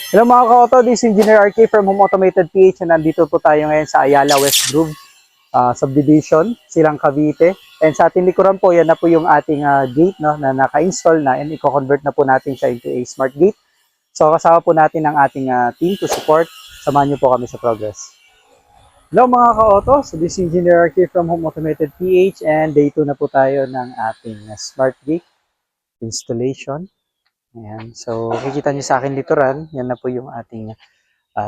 Hello mga ka-auto, this is Engineer RK from Home Automated PH and nandito po tayo ngayon sa Ayala West Grove Subdivision, Silang Cavite. And sa ating likuran po, yan na po yung ating gate no, na naka-install na and i-convert na po natin siya into a smart gate. So kasama po natin ang ating team to support. Samahan niyo po kami sa progress. Hello mga ka-auto, so this is Engineer RK from Home Automated PH and day 2 na po tayo ng ating smart gate installation. Ayan. So, kikita nyo sa akin literal, yan na po yung ating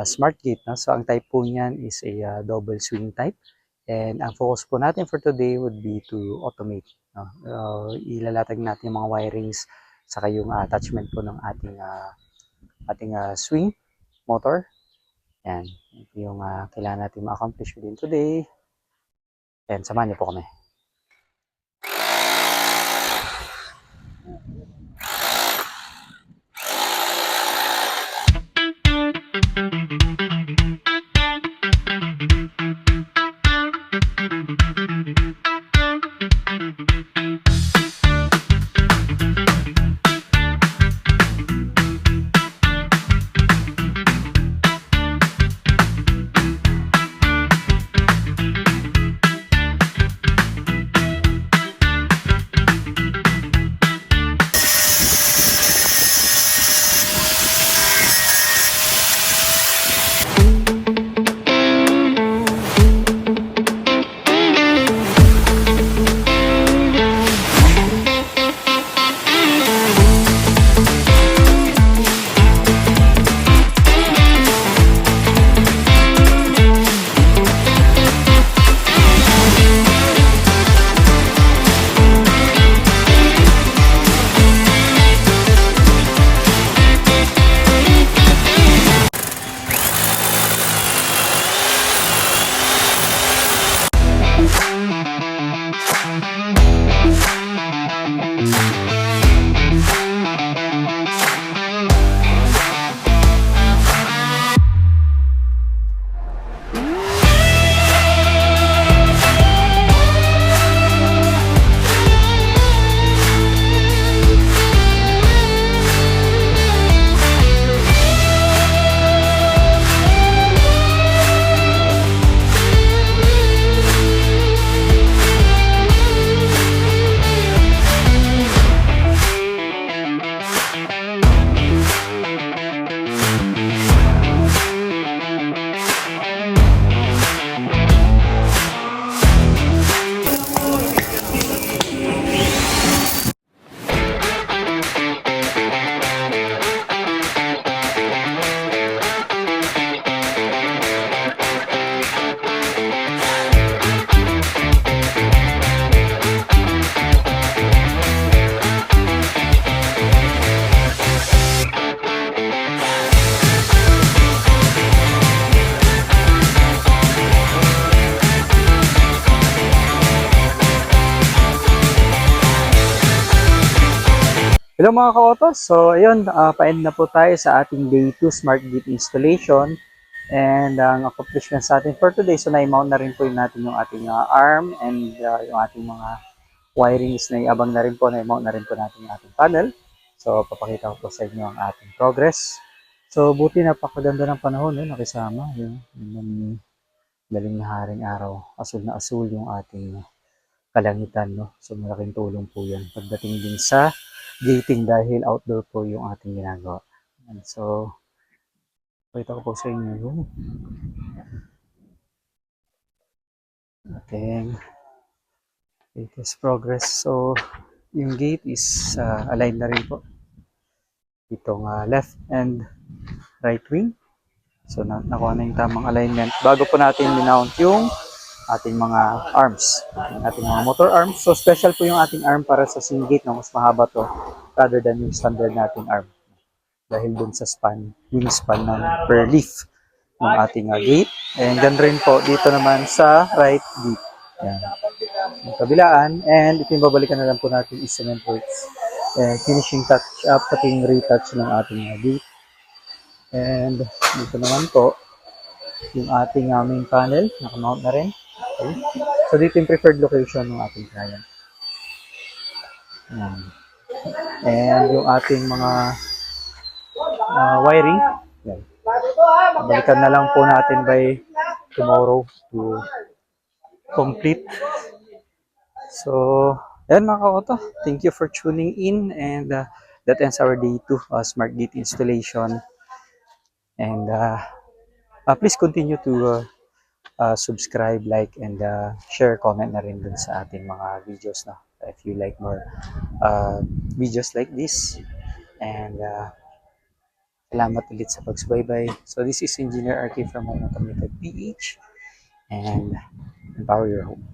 smart gate. No? So, ang type po niyan is a double swing type. And ang focus po natin for today would be to automate. No? Ilalatag natin yung mga wirings saka yung attachment po ng ating swing motor. Yan. Ito yung kailangan natin ma-accomplish within today. And samahan niyo po kami. Hello mga ka-auto, so ayun, pa-end na po tayo sa ating day 2 smart gate installation and ang accomplishment sa atin for today, so na-mount na rin po natin yung ating arm and yung ating mga wirings na iabang na rin po, na-mount na rin po natin yung ating panel. So papakita ko po sa inyo ang ating progress. So buti napakaganda ng panahon, nakisama yung daling na haring araw, asul na asul yung ating kalangitan, no? So malaking tulong po yan pagdating din sa gating dahil outdoor po yung ating ginagawa. And so, pakita ko po sa inyo yung ating latest progress. So, yung gate is aligned na rin po. Itong left and right wing. So, nakuha na yung tamang alignment. Bago po natin minount yung ating mga arms, ating mga motor arms. So, special po yung ating arm para sa swing gate, no? Mas mahaba to rather than yung standard nating arm. Dahil dun sa span, wingspan ng per leaf ng ating gate. And then rin po, dito naman sa right gate. Yan. Yung kabilaan. And ito yung babalikan na lang po natin is cement works. And finishing touch up, pati yung retouch ng ating gate. And dito naman po, yung ating main panel, nakamount na rin. Okay. So dito yung preferred location ng ating client. Yan. And yung ating mga wiring, Yan. Balikan na lang po natin by tomorrow to complete. So, yan mga kaoto. Thank you for tuning in, and that ends our day 2 smart gate installation. And please continue to subscribe, like, and share, comment na rin dun sa ating mga videos na if you like more videos like this. And salamat ulit sa pagsubaybay. So this is Engineer RK from Home Automated PH, and empower your home.